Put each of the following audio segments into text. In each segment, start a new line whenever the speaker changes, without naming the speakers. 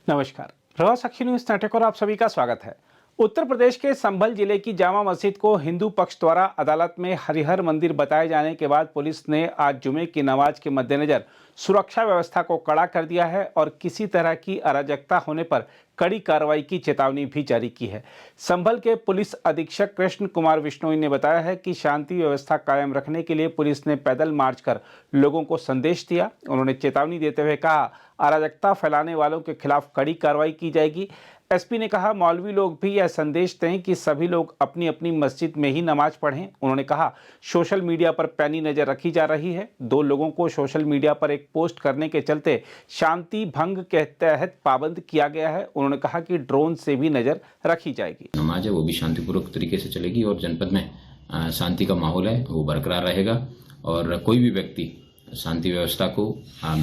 नमस्कार, प्रभात साक्षी न्यूज नाटक और आप सभी का स्वागत है। उत्तर प्रदेश के संभल जिले की जामा मस्जिद को हिंदू पक्ष द्वारा अदालत में हरिहर मंदिर बताए जाने के बाद पुलिस ने आज जुमे की नमाज के मद्देनजर सुरक्षा व्यवस्था को कड़ा कर दिया है और किसी तरह की अराजकता होने पर कड़ी कार्रवाई की चेतावनी भी जारी की है। संभल के पुलिस अधीक्षक कृष्ण कुमार बिश्नोई ने बताया है कि शांति व्यवस्था कायम रखने के लिए पुलिस ने पैदल मार्च कर लोगों को संदेश दिया। उन्होंने चेतावनी देते हुए कहा, अराजकता फैलाने वालों के खिलाफ कड़ी कार्रवाई की जाएगी। एसपी ने कहा, मौलवी लोग भी यह संदेश दें कि सभी लोग अपनी अपनी मस्जिद में ही नमाज पढ़ें। उन्होंने कहा, सोशल मीडिया पर पैनी नज़र रखी जा रही है। 2 लोगों को सोशल मीडिया पर एक पोस्ट करने के चलते शांति भंग के तहत पाबंद किया गया है। उन्होंने कहा कि ड्रोन से भी नज़र रखी जाएगी।
नमाज है वो भी शांतिपूर्वक तरीके से चलेगी और जनपद में शांति का माहौल है वो बरकरार रहेगा और कोई भी व्यक्ति शांति व्यवस्था को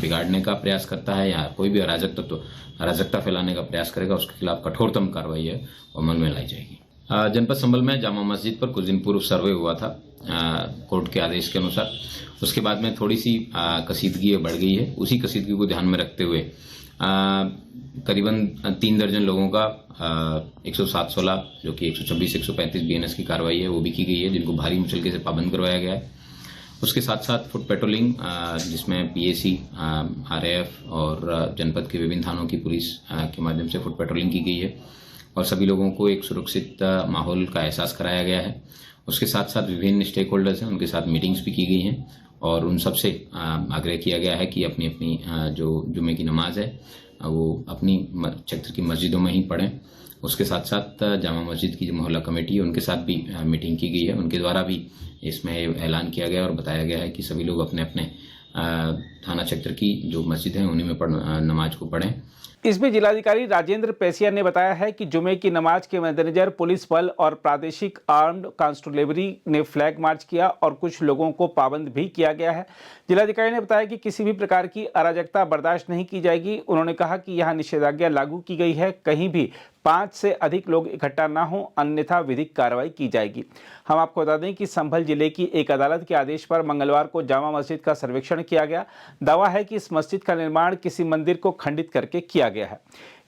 बिगाड़ने का प्रयास करता है या कोई भी अराजकता फैलाने का प्रयास करेगा उसके खिलाफ कठोरतम कार्रवाई है अमल में लाई जाएगी। जनपद संभल में जामा मस्जिद पर कुछ दिन पूर्व सर्वे हुआ था कोर्ट के आदेश के अनुसार। उसके बाद में थोड़ी सी कसीदगी बढ़ गई है। उसी कसीदगी को ध्यान में रखते हुए करीबन 3 दर्जन लोगों का 107-16 जो कि 126-135 BNS की कार्रवाई है वो भी की गई है, जिनको भारी मुचलके से पाबंद करवाया गया है। उसके साथ साथ फुट पेट्रोलिंग जिसमें PAC, RAF और जनपद के विभिन्न थानों की पुलिस के माध्यम से फुट पेट्रोलिंग की गई है और सभी लोगों को एक सुरक्षित माहौल का एहसास कराया गया है। उसके साथ साथ विभिन्न स्टेक होल्डर्स हैं उनके साथ मीटिंग्स भी की गई हैं और उन सबसे आग्रह किया गया है कि अपनी अपनी जो जुमे की नमाज है वो अपनी क्षेत्र की मस्जिदों में ही पढ़ें। उसके साथ साथ जामा मस्जिद की जो मोहल्ला कमेटी है उनके साथ भी मीटिंग की गई है। उनके द्वारा भी इसमें ऐलान किया गया और बताया गया है कि सभी लोग अपने अपने थाना क्षेत्र की जो मस्जिद है उन्हीं में नमाज को पढ़ें।
इसमें जिलाधिकारी राजेंद्र पेसिया ने बताया है कि जुमे की नमाज के मद्देनजर पुलिस बल और प्रादेशिक आर्म्ड कांस्टेबलरी ने फ्लैग मार्च किया और कुछ लोगों को पाबंद भी किया गया है। जिलाधिकारी ने बताया कि किसी भी प्रकार की अराजकता बर्दाश्त नहीं की जाएगी। उन्होंने कहा कि यहाँ निषेधाज्ञा लागू की गई है, कहीं भी 5 से अधिक लोग इकट्ठा ना हो, अन्यथा विधिक कार्रवाई की जाएगी। हम आपको बता दें कि संभल जिले की एक अदालत के आदेश पर मंगलवार को जामा मस्जिद का सर्वेक्षण किया गया। दावा है कि इस मस्जिद का निर्माण किसी मंदिर को खंडित करके किया गया है।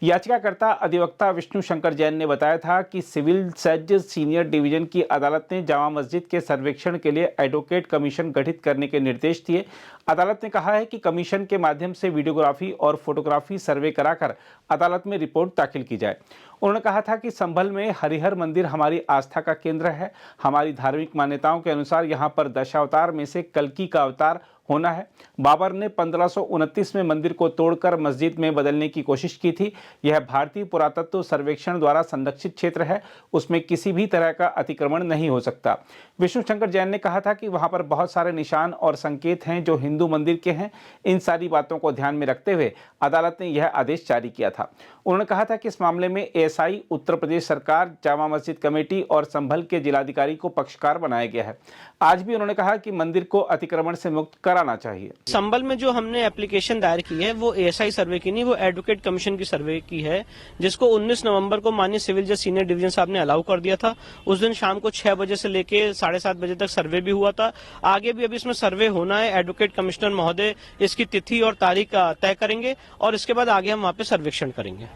याचिकाकर्ता अधिवक्ता विष्णु शंकर जैन ने बताया था कि सिविल जज सीनियर डिवीजन की अदालत ने जामा मस्जिद के सर्वेक्षण के लिए एडवोकेट कमीशन गठित करने के निर्देश दिए। अदालत ने कहा है कि कमीशन के माध्यम से वीडियोग्राफी और फोटोग्राफी सर्वे कराकर अदालत में रिपोर्ट दाखिल की जाए। उन्होंने कहा था कि संभल में हरिहर मंदिर हमारी आस्था का केंद्र है। हमारी धार्मिक मान्यताओं के अनुसार यहाँ पर दशावतार में से कल्कि का अवतार होना है। बाबर ने 1529 में मंदिर को तोड़कर मस्जिद में बदलने की कोशिश की थी। यह भारतीय पुरातत्व सर्वेक्षण द्वारा संरक्षित क्षेत्र है, उसमें किसी भी तरह का अतिक्रमण नहीं हो सकता। विष्णु शंकर जैन ने कहा था कि वहां पर बहुत सारे निशान और संकेत हैं जो हिंदू मंदिर के हैं। इन सारी बातों को ध्यान में रखते हुए अदालत ने यह आदेश जारी किया था। उन्होंने कहा था कि इस मामले में ASI, उत्तर प्रदेश सरकार, जामा मस्जिद कमेटी और संभल के जिलाधिकारी को पक्षकार बनाया गया है। आज भी उन्होंने कहा कि मंदिर को अतिक्रमण से मुक्त कराना चाहिए।
संभल में जो हमने एप्लीकेशन दायर की है वो ASI सर्वे की नहीं, वो एडवोकेट कमीशन की सर्वे की है, जिसको 19 नवंबर को माननीय सिविल जज सीनियर डिवीजन साहब ने अलाउ कर दिया था। उस दिन शाम को 6 बजे से लेके 7:30 बजे तक सर्वे भी हुआ था। आगे भी अभी इसमें सर्वे होना है। एडवोकेट कमिश्नर महोदय इसकी तिथि और तारीख तय करेंगे और इसके बाद आगे हम वहाँ पे सर्वेक्षण करेंगे।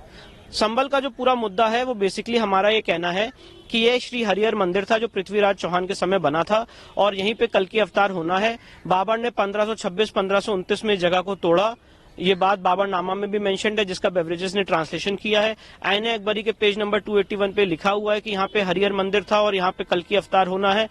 संभल का जो पूरा मुद्दा है वो बेसिकली हमारा ये कहना है कि ये श्री हरिहर मंदिर था जो पृथ्वीराज चौहान के समय बना था और यहीं पे कल्कि अवतार होना है। बाबर ने 1526-1529 में जगह को तोड़ा। ये बात बाबरनामा में भी मेंशन्ड है जिसका बेवरेजेस ने ट्रांसलेशन किया है। आईने अकबरी के पेज नंबर 281 पे लिखा हुआ है कि यहाँ पे हरिहर मंदिर था और यहाँ पे कल्कि अवतार होना है।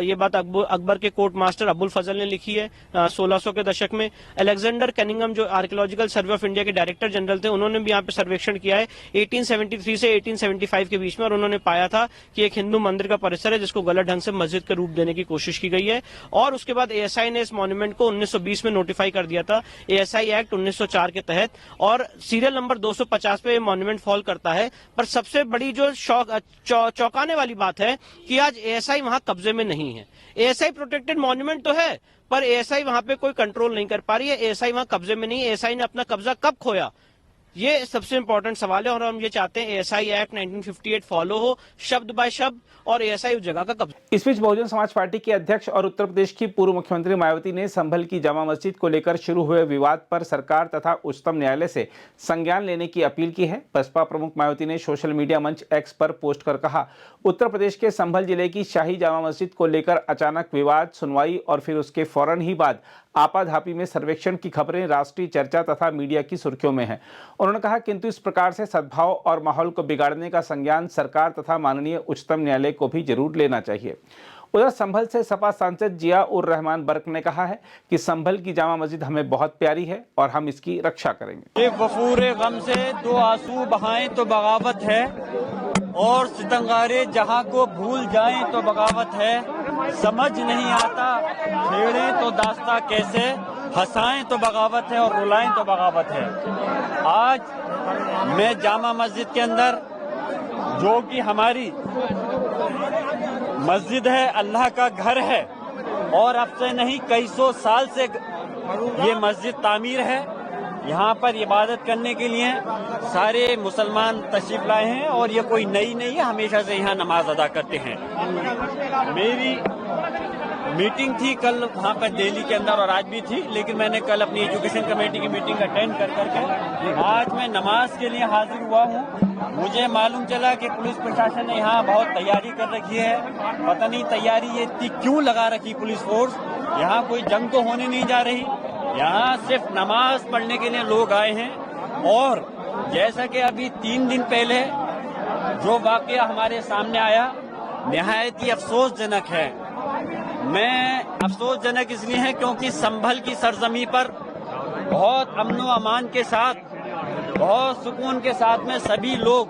ये बात अकबर के कोर्ट मास्टर अबुल फजल ने लिखी है 1600 के दशक में। अलेक्जेंडर कैनिंगम जो आर्कियोलॉजिकल सर्वे ऑफ इंडिया के डायरेक्टर जनरल थे उन्होंने भी यहाँ पे सर्वेक्षण किया है 1873 से 1875 के बीच में और उन्होंने पाया था कि एक हिंदू मंदिर का परिसर है जिसको गलत ढंग से मस्जिद का रूप देने की कोशिश की गई है। और उसके बाद ASI ने इस मॉन्यूमेंट को 1920 में नोटिफाई कर दिया था ASI एक्ट 1904 के तहत और सीरियल नंबर 250 पे ये मॉन्यूमेंट फॉल करता है। पर सबसे बड़ी जो चौंकाने वाली बात है कि आज ASI वहां कब्जे में नहीं है। ASI प्रोटेक्टेड मॉन्यूमेंट तो है पर ASI वहां पे कोई कंट्रोल नहीं कर पा रही है। ASI वहां कब्जे में नहीं है। ASI ने अपना कब्जा कब खोया? ये सबसे इम्पोर्टेंट सवाल है और हम ये चाहते हैं ASI एक्ट 1958 फॉलो हो शब्द बाय शब्द और ASI उस जगह का कब्जा।
इस बीच बहुजन समाज पार्टी के अध्यक्ष और उत्तर प्रदेश की पूर्व मुख्यमंत्री मायावती ने संभल की जामा मस्जिद को लेकर शुरू हुए विवाद पर सरकार तथा उच्चतम न्यायालय से संज्ञान लेने की अपील की है। बसपा प्रमुख मायावती ने सोशल मीडिया मंच X पर पोस्ट कर कहा, उत्तर प्रदेश के संभल जिले की शाही जामा मस्जिद को लेकर अचानक विवाद, सुनवाई और फिर उसके फौरन ही बाद आपाधापी में सर्वेक्षण की खबरें राष्ट्रीय चर्चा तथा मीडिया की सुर्खियों में हैं। उन्होंने कहा, किंतु इस प्रकार से सद्भाव और माहौल को बिगाड़ने का संज्ञान सरकार तथा माननीय उच्चतम न्यायालय को भी जरूर लेना चाहिए। उधर संभल से सपा सांसद जिया उर रहमान बर्क ने कहा है कि संभल की जामा मस्जिद हमें बहुत प्यारी है और हम इसकी रक्षा करेंगे।
एक वफूरे गम से दो आंसू बहाएं तो बगावत है और सितंगारे जहां को भूल जाएं तो बगावत है। समझ नहीं आता छेड़े तो दास्ता कैसे, हंसाएं तो बगावत है और रुलाएं तो बगावत है। आज मैं जामा मस्जिद के अंदर, जो कि हमारी मस्जिद है, अल्लाह का घर है और अब से नहीं कई सौ साल से ये मस्जिद तामीर है। यहाँ पर इबादत करने के लिए सारे मुसलमान तशरीफ लाए हैं और ये कोई नई नहीं है, हमेशा से यहाँ नमाज अदा करते हैं। मेरी मीटिंग थी कल वहाँ पर दिल्ली के अंदर और आज भी थी, लेकिन मैंने कल अपनी एजुकेशन कमेटी की मीटिंग अटेंड कर करके आज मैं नमाज के लिए हाजिर हुआ हूँ। मुझे मालूम चला कि पुलिस प्रशासन ने यहाँ बहुत तैयारी कर रखी है। पता नहीं तैयारी ये इतनी क्यों लगा रखी पुलिस फोर्स। यहाँ कोई जंग तो होने नहीं जा रही, यहाँ सिर्फ नमाज पढ़ने के लिए लोग आए हैं। और जैसा कि अभी 3 दिन पहले जो वाकया हमारे सामने आया, निहायत ही अफसोसजनक है। मैं अफसोसजनक इसलिए है क्योंकि संभल की सरजमी पर बहुत अमन व अमान के साथ, बहुत सुकून के साथ में सभी लोग,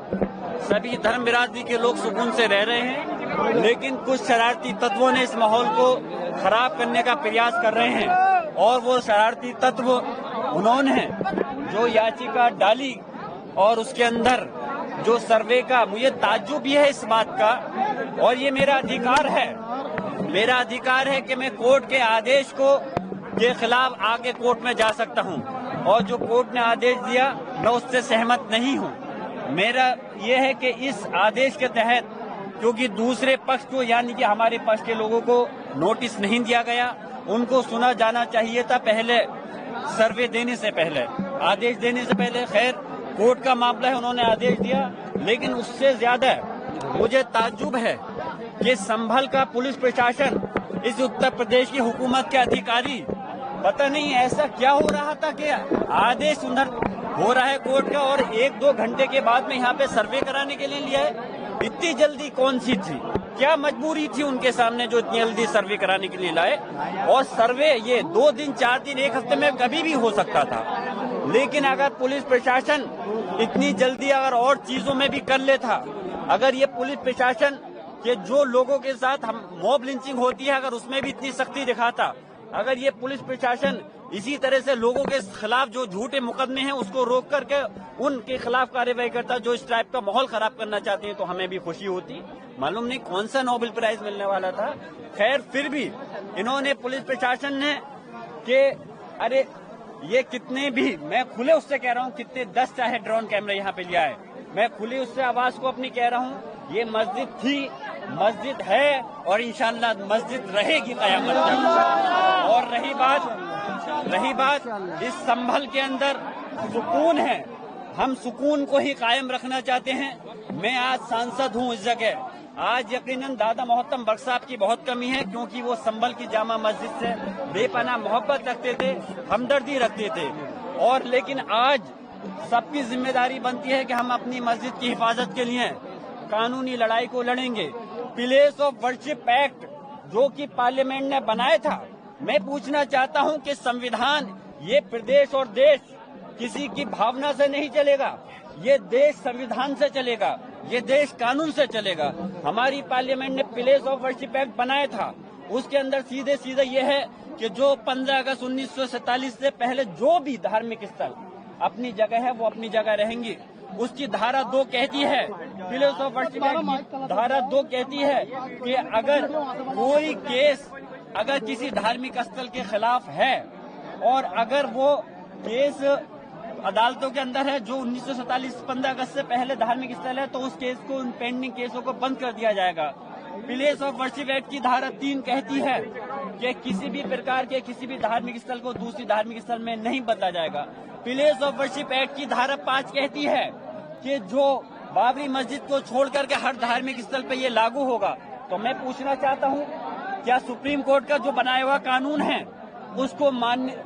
सभी धर्म बिरादरी के लोग सुकून से रह रहे हैं, लेकिन कुछ शरारती तत्वों ने इस माहौल को खराब करने का प्रयास कर रहे हैं। और वो शरारती तत्व उन्होंने जो याचिका डाली और उसके अंदर जो सर्वे का, मुझे ताज्जुब भी है इस बात का, और ये मेरा अधिकार है, मेरा अधिकार है कि मैं कोर्ट के आदेश के खिलाफ आगे कोर्ट में जा सकता हूं और जो कोर्ट ने आदेश दिया मैं उससे सहमत नहीं हूं। मेरा यह है कि इस आदेश के तहत, क्योंकि दूसरे पक्ष को यानी कि हमारे पक्ष के लोगों को नोटिस नहीं दिया गया, उनको सुना जाना चाहिए था पहले, सर्वे देने से पहले, आदेश देने से पहले। खैर कोर्ट का मामला है, उन्होंने आदेश दिया, लेकिन उससे ज्यादा मुझे ताज्जुब है कि संभल का पुलिस प्रशासन, इस उत्तर प्रदेश की हुकूमत के अधिकारी, पता नहीं ऐसा क्या हो रहा था कि आदेश उधर हो रहा है कोर्ट का और 1-2 घंटे के बाद में यहाँ पे सर्वे कराने के लिए लिया है। इतनी जल्दी कौन सी थी, क्या मजबूरी थी उनके सामने जो इतनी जल्दी सर्वे कराने के लिए लाए? और सर्वे ये 2 दिन, 4 दिन, 1 हफ्ते में कभी भी हो सकता था। लेकिन अगर पुलिस प्रशासन इतनी जल्दी अगर और चीजों में भी कर लेता, अगर ये पुलिस प्रशासन के जो लोगों के साथ हम मॉब लिंचिंग होती है, अगर उसमें भी इतनी सख्ती दिखाता, अगर ये पुलिस प्रशासन इसी तरह से लोगों के खिलाफ जो झूठे मुकदमे हैं उसको रोक करके उनके खिलाफ कार्रवाई करता जो इस टाइप का माहौल खराब करना चाहते हैं, तो हमें भी खुशी होती। मालूम नहीं कौन सा नोबेल प्राइज मिलने वाला था। खैर फिर भी इन्होंने, पुलिस प्रशासन ने, कि अरे ये कितने भी, मैं खुले उससे कह रहा हूँ, कितने 10 चाहे ड्रोन कैमरे यहाँ पे लिया है, मैं खुली उससे आवाज को अपनी कह रहा हूँ, ये मस्जिद थी, मस्जिद है और इंशाअल्लाह मस्जिद रहेगी क़यामत तक। और रही बात इस संभल के अंदर सुकून है, हम सुकून को ही कायम रखना चाहते हैं। मैं आज सांसद हूँ इस जगह, आज यकीनन दादा मोहतरम बख्श साहब की बहुत कमी है, क्योंकि वो संभल की जामा मस्जिद से बेपनाह मोहब्बत रखते थे, हमदर्दी रखते थे। और लेकिन आज सबकी जिम्मेदारी बनती है कि हम अपनी मस्जिद की हिफाजत के लिए कानूनी लड़ाई को लड़ेंगे। प्लेस ऑफ वर्शिप एक्ट जो कि पार्लियामेंट ने बनाया था, मैं पूछना चाहता हूं कि संविधान, ये प्रदेश और देश किसी की भावना से नहीं चलेगा, ये देश संविधान से चलेगा, ये देश कानून से चलेगा। हमारी पार्लियामेंट ने प्लेस ऑफ वर्शिप एक्ट बनाया था, उसके अंदर सीधे सीधे ये है कि जो 15 अगस्त 1947 से पहले जो भी धार्मिक स्थल अपनी जगह है वो अपनी जगह रहेंगी। उसकी धारा 2 कहती है, प्लेस ऑफ वर्शिप एक्ट की धारा 2 कहती है कि अगर कोई केस अगर किसी धार्मिक स्थल के खिलाफ है और अगर वो केस अदालतों के अंदर है, जो 1947 15 अगस्त से पहले धार्मिक स्थल है, तो उस केस को, उन पेंडिंग केसों को बंद कर दिया जाएगा। प्लेस ऑफ वर्शिप एक्ट की धारा 3 कहती है कि किसी भी प्रकार के किसी भी धार्मिक स्थल को दूसरी धार्मिक स्थल में नहीं बदला जाएगा। प्लेस ऑफ वर्शिप एक्ट की धारा 5 कहती है कि जो बाबरी मस्जिद को छोड़ करके हर धार्मिक स्थल पे ये लागू होगा। तो मैं पूछना चाहता हूँ, क्या सुप्रीम कोर्ट का जो बनाया हुआ कानून है उसको मान्य,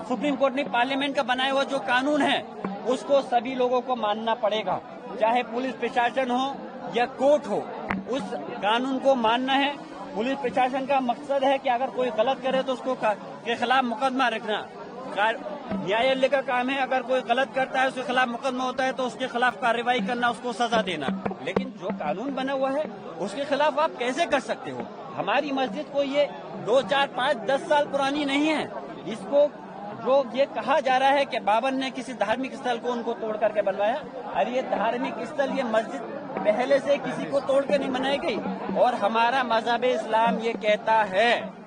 सुप्रीम कोर्ट ने पार्लियामेंट का बनाया हुआ जो कानून है उसको सभी लोगों को मानना पड़ेगा, चाहे पुलिस प्रशासन हो या कोर्ट हो, उस कानून को मानना है। पुलिस प्रशासन का मकसद है कि अगर कोई गलत करे तो उसको के खिलाफ मुकदमा रखना। न्यायालय का काम है, अगर कोई गलत करता है उसके खिलाफ मुकदमा होता है तो उसके खिलाफ कार्रवाई करना, उसको सजा देना। लेकिन जो कानून बना हुआ है उसके खिलाफ आप कैसे कर सकते हो? हमारी मस्जिद को ये 2, 4, 5, 10 साल पुरानी नहीं है। इसको जो ये कहा जा रहा है कि बाबर ने किसी धार्मिक स्थल को उनको तोड़ करके बनवाया, अरे ये धार्मिक स्थल, ये मस्जिद पहले से किसी को तोड़ के नहीं बनाई गई। और हमारा मजहब इस्लाम ये कहता है,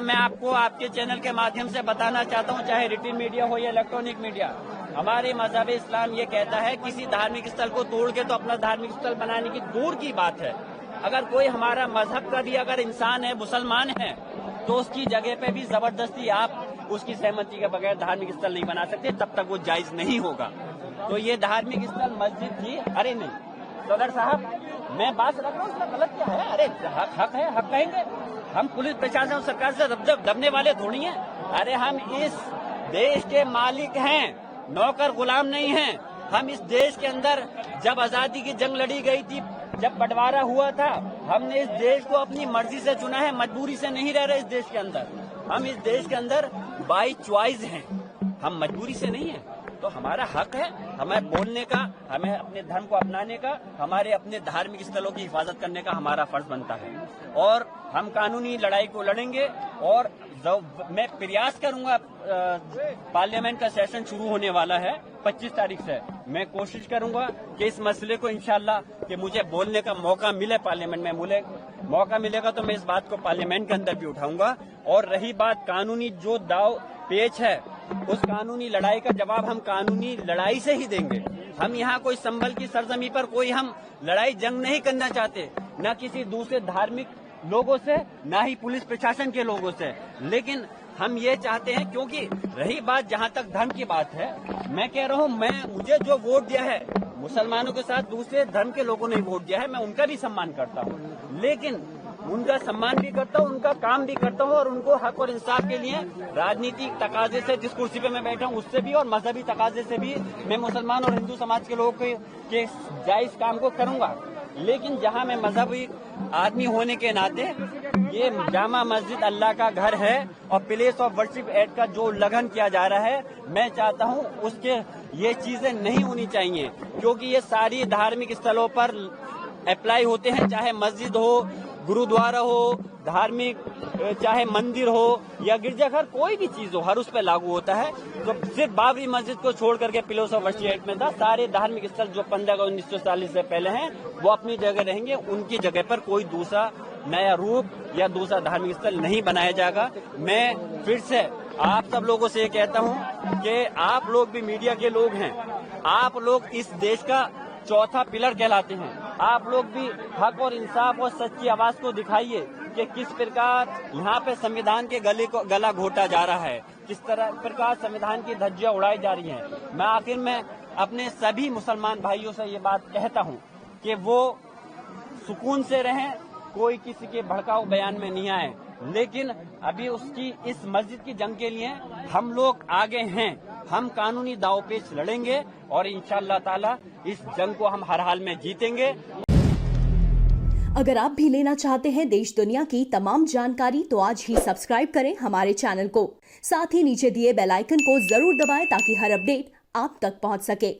मैं आपको आपके चैनल के माध्यम से बताना चाहता हूँ, चाहे रिटन मीडिया हो या इलेक्ट्रॉनिक मीडिया, हमारे मजहब इस्लाम ये कहता है किसी धार्मिक स्थल को तोड़ के तो अपना धार्मिक स्थल बनाने की दूर की बात है। अगर कोई हमारा मजहब का भी अगर इंसान है, मुसलमान है, तो उसकी जगह पे भी जबरदस्ती आप उसकी सहमति के बगैर धार्मिक स्थल नहीं बना सकते, तब तक वो जायज नहीं होगा। तो ये धार्मिक स्थल मस्जिद थी। अरे नहीं सदर साहब, मैं बात रख रहा हूँ, इसमें गलत क्या है? अरे हक है, हक कहेंगे। हम पुलिस प्रशासन और सरकार से दबने वाले थोड़ी हैं। अरे हम इस देश के मालिक हैं, नौकर गुलाम नहीं हैं। हम इस देश के अंदर जब आजादी की जंग लड़ी गई थी, जब बंटवारा हुआ था, हमने इस देश को अपनी मर्जी से चुना है, मजबूरी से नहीं रह रहे इस देश के अंदर। हम इस देश के अंदर बाई चॉइस हैं, हम मजबूरी से नहीं है। तो हमारा हक है हमें बोलने का, हमें अपने धर्म को अपनाने का, हमारे अपने धार्मिक स्थलों की हिफाजत करने का हमारा फर्ज बनता है। और हम कानूनी लड़ाई को लड़ेंगे और मैं प्रयास करूंगा। पार्लियामेंट का सेशन शुरू होने वाला है 25 तारीख से। मैं कोशिश करूंगा कि इस मसले को इंशाल्लाह कि मुझे बोलने का मौका मिले, पार्लियामेंट में मौका मिलेगा तो मैं इस बात को पार्लियामेंट के अंदर भी उठाऊंगा। और रही बात कानूनी जो दाव पेच है, उस कानूनी लड़ाई का जवाब हम कानूनी लड़ाई से ही देंगे। हम यहाँ कोई संभल की सरजमी पर कोई हम लड़ाई जंग नहीं करना चाहते, न किसी दूसरे धार्मिक लोगों से, न ही पुलिस प्रशासन के लोगों से। लेकिन हम ये चाहते हैं, क्योंकि रही बात जहाँ तक धर्म की बात है, मैं कह रहा हूँ, मुझे जो वोट दिया है, मुसलमानों के साथ दूसरे धर्म के लोगों ने वोट दिया है, मैं उनका भी सम्मान करता हूँ। लेकिन उनका सम्मान भी करता हूँ, उनका काम भी करता हूँ, और उनको हक और इंसाफ के लिए राजनीतिक तकाजे से, जिस कुर्सी पे मैं बैठा हूँ उससे भी, और मजहबी तकाजे से भी मैं मुसलमान और हिंदू समाज के लोगों के जायज काम को करूंगा। लेकिन जहाँ मैं मजहबी आदमी होने के नाते, ये जामा मस्जिद अल्लाह का घर है और प्लेस ऑफ वर्शिप एक्ट का जो उल्लंघन किया जा रहा है, मैं चाहता हूँ उसके ये चीजें नहीं होनी चाहिए, क्योंकि ये सारी धार्मिक स्थलों पर अप्लाई होते हैं, चाहे मस्जिद हो, गुरुद्वारा हो, धार्मिक चाहे मंदिर हो या गिरजाघर, कोई भी चीज हो, हर उस पर लागू होता है। तो सिर्फ बाबरी मस्जिद को छोड़ करके प्लेस ऑफ वर्शिप एक्ट में था, सारे धार्मिक स्थल जो 15 अगस्त 1940 से पहले हैं वो अपनी जगह रहेंगे, उनकी जगह पर कोई दूसरा नया रूप या दूसरा धार्मिक स्थल नहीं बनाया जाएगा। मैं फिर से आप सब लोगों से ये कहता हूँ कि आप लोग भी मीडिया के लोग हैं, आप लोग इस देश का चौथा पिलर कहलाते हैं। आप लोग भी हक और इंसाफ और सच्ची आवाज को दिखाइए कि किस प्रकार यहाँ पे संविधान के गला घोटा जा रहा है, किस प्रकार संविधान की धज्जियां उड़ाई जा रही हैं। मैं आखिर में अपने सभी मुसलमान भाइयों से ये बात कहता हूँ कि वो सुकून से रहें, कोई किसी के भड़काऊ बयान में नहीं आए। लेकिन अभी उसकी इस मस्जिद की जंग के लिए हम लोग आगे हैं, हम कानूनी दावपेच लड़ेंगे और इंशाअल्लाह ताला इस जंग को हम हर हाल में जीतेंगे।
अगर आप भी लेना चाहते हैं देश दुनिया की तमाम जानकारी तो आज ही सब्सक्राइब करें हमारे चैनल को। साथ ही नीचे दिए बेल आइकन को जरूर दबाएं ताकि हर अपडेट आप तक पहुंच सके।